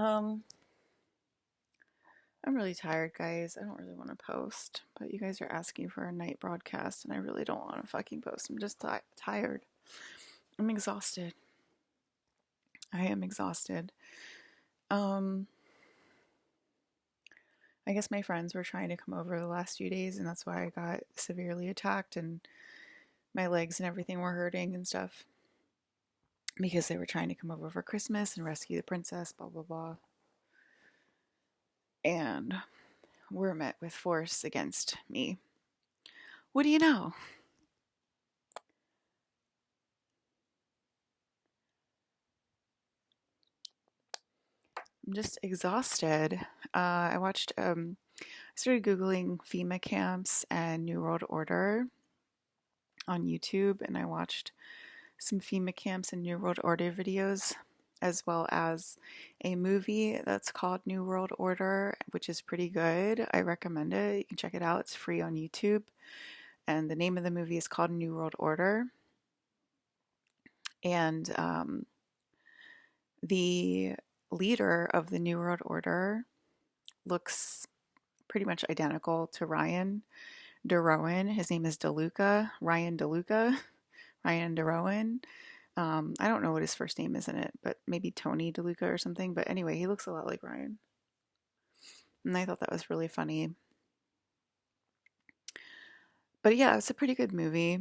Um, I'm really tired, guys. I don't really want to post, but you guys are asking for a night broadcast, and I really don't want to fucking post. I'm just tired. I'm exhausted. I am exhausted. Um, I guess my friends were trying to come over the last few days, and that's why I got severely attacked, and my legs and everything were hurting and stuff because they were trying to come over for Christmas and rescue the princess, blah, blah, blah. And were met with force against me. What do you know? I'm just exhausted. I started Googling FEMA camps and New World Order on YouTube, and I watched some FEMA camps and New World Order videos, as well as a movie that's called New World Order, which is pretty good. I recommend it. You can check it out. It's free on YouTube. And the name of the movie is called New World Order. And the leader of the New World Order looks pretty much identical to Ryan DeRowan. His name is DeLuca, Ryan DeLuca, Ryan DeRowan. I don't know what his first name is in it, but maybe Tony DeLuca or something. But anyway, he looks a lot like Ryan. And I thought that was really funny. But yeah, it's a pretty good movie.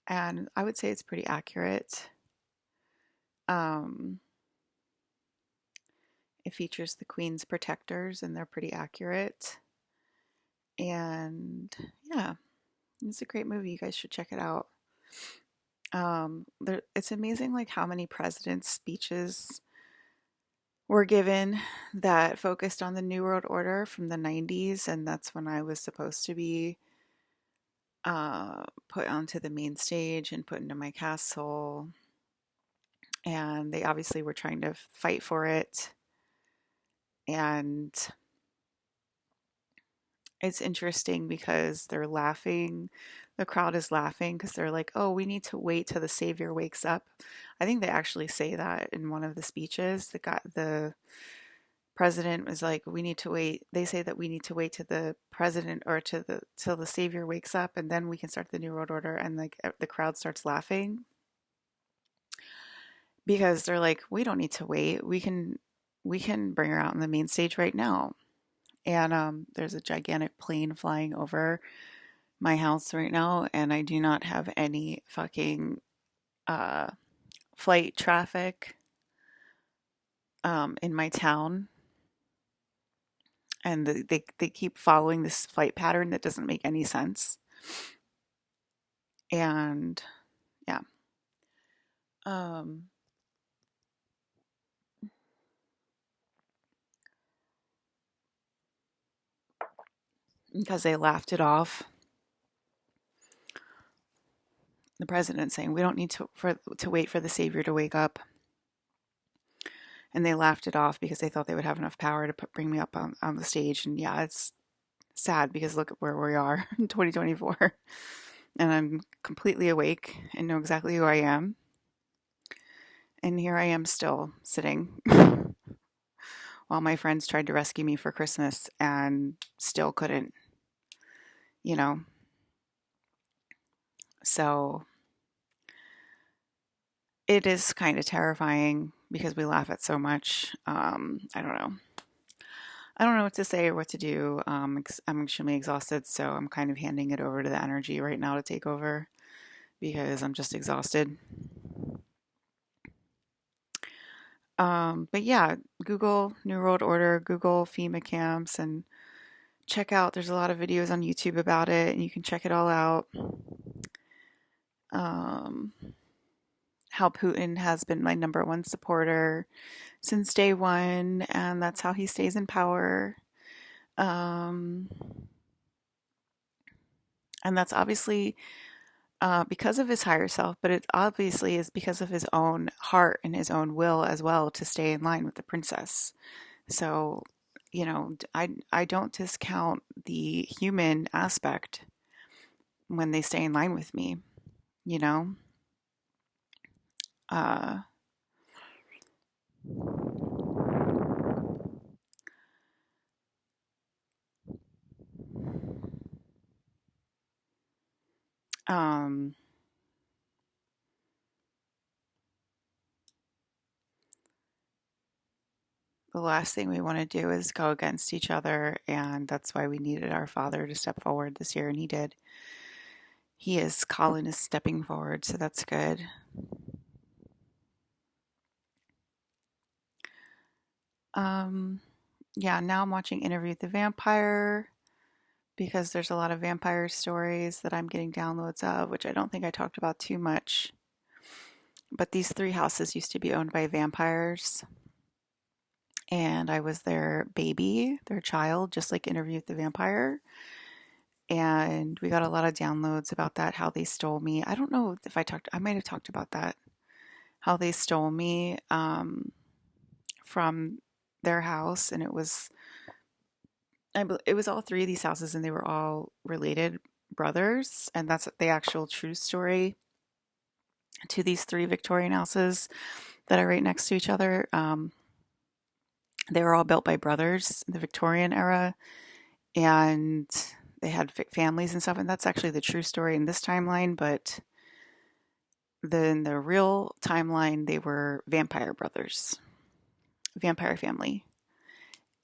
And I would say it's pretty accurate. Um, it features the Queen's protectors, and they're pretty accurate. And yeah, it's a great movie. You guys should check it out. It's amazing like how many presidents' speeches were given that focused on the New World Order from the 90s, and that's when I was supposed to be put onto the main stage and put into my castle. And they obviously were trying to fight for it. And it's interesting because they're laughing. The crowd is laughing because they're like, oh, we need to wait till the Savior wakes up. I think they actually say that in one of the speeches. The president was like, we need to wait. They say that we need to wait till the president or till the Savior wakes up, and then we can start the New World Order. And like the crowd starts laughing because they're like, we don't need to wait. We can bring her out on the main stage right now. And there's a gigantic plane flying over my house right now, and I do not have any fucking uh, flight traffic in my town. And they keep following this flight pattern that doesn't make any sense. And yeah. Um, because they laughed it off. The president saying we don't need to wait for the Savior to wake up. And they laughed it off because they thought they would have enough power to bring me up on the stage. And yeah, it's sad because look at where we are in 2024. And I'm completely awake and know exactly who I am. And here I am still sitting while my friends tried to rescue me for Christmas and still couldn't, you know. So it is kind of terrifying because we laugh at so much. I don't know. I don't know what to say or what to do. I'm extremely exhausted, so I'm kind of handing it over to the energy right now to take over because I'm just exhausted. But yeah, Google New World Order, Google FEMA camps, and check out. There's a lot of videos on YouTube about it, and you can check it all out. How Putin has been my number one supporter since day one, and that's how he stays in power. And that's obviously because of his higher self, but it obviously is because of his own heart and his own will as well to stay in line with the princess. So, I don't discount the human aspect when they stay in line with me, you know? Uh, the last thing we want to do is go against each other, and that's why we needed our father to step forward this year, and he did. He is, Colin is stepping forward, so that's good. Yeah, now I'm watching Interview with the Vampire because there's a lot of vampire stories that I'm getting downloads of, which I don't think I talked about too much. But these three houses used to be owned by vampires, and I was their baby, their child, just like Interview with the Vampire. And we got a lot of downloads about that, how they stole me. I don't know if I might have talked about that, how they stole me from their house. And it was all three of these houses, and they were all related brothers. And that's the actual true story to these three Victorian houses that are right next to each other. They were all built by brothers in the Victorian era, and they had families and stuff. And that's actually the true story in this timeline. But in the real timeline, they were vampire brothers, vampire family.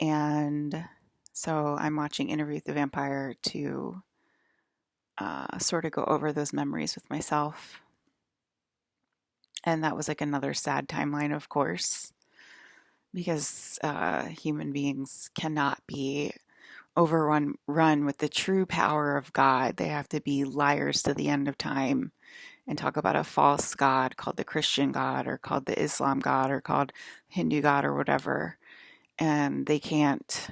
And so I'm watching Interview with the Vampire to sort of go over those memories with myself. And that was like another sad timeline, of course, because human beings cannot be run with the true power of God. They have to be liars to the end of time and talk about a false God called the Christian God or called the Islam God or called Hindu God or whatever. And they can't,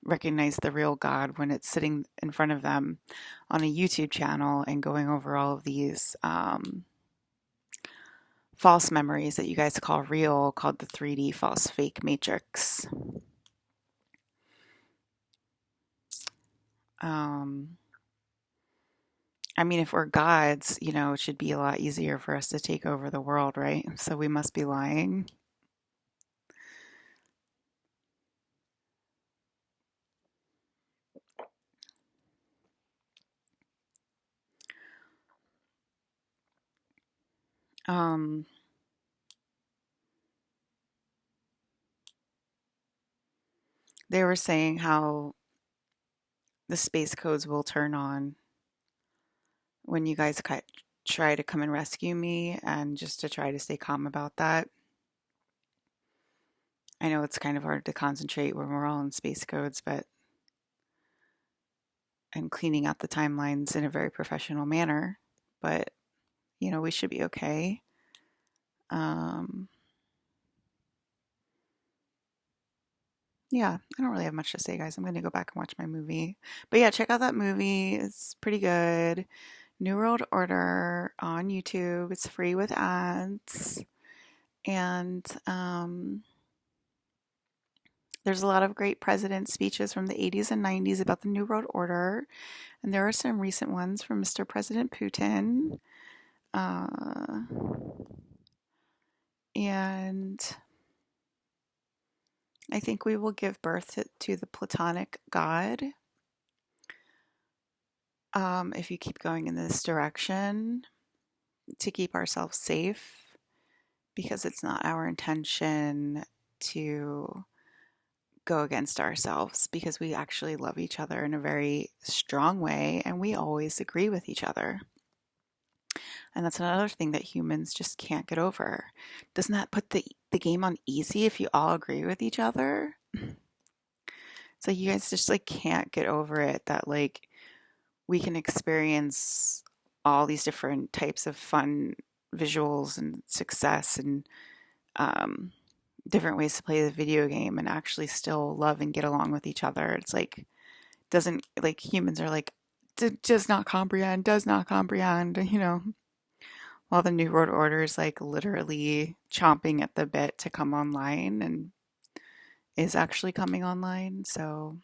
recognize the real God when it's sitting in front of them on a YouTube channel and going over all of these false memories that you guys call real, called the 3D false fake matrix. I mean, if we're gods, it should be a lot easier for us to take over the world, right? So we must be lying. Um, they were saying how the space codes will turn on when you guys try to come and rescue me, and just to try to stay calm about that. I know it's kind of hard to concentrate when we're all in space codes, but I'm cleaning out the timelines in a very professional manner, but we should be okay. Yeah, I don't really have much to say, guys. I'm going to go back and watch my movie. But yeah, check out that movie. It's pretty good. New World Order on YouTube. It's free with ads. And there's a lot of great president speeches from the 80s and 90s about the New World Order. And there are some recent ones from Mr. President Putin. And I think we will give birth to the Platonic God if you keep going in this direction to keep ourselves safe, because it's not our intention to go against ourselves, because we actually love each other in a very strong way and we always agree with each other. And that's another thing that humans just can't get over. Doesn't that put the game on easy if you all agree with each other? So you guys just like can't get over it that like we can experience all these different types of fun visuals and success and different ways to play the video game and actually still love and get along with each other. It's like, doesn't, like, humans are like, does not comprehend, while the New World Order is like literally chomping at the bit to come online and is actually coming online. So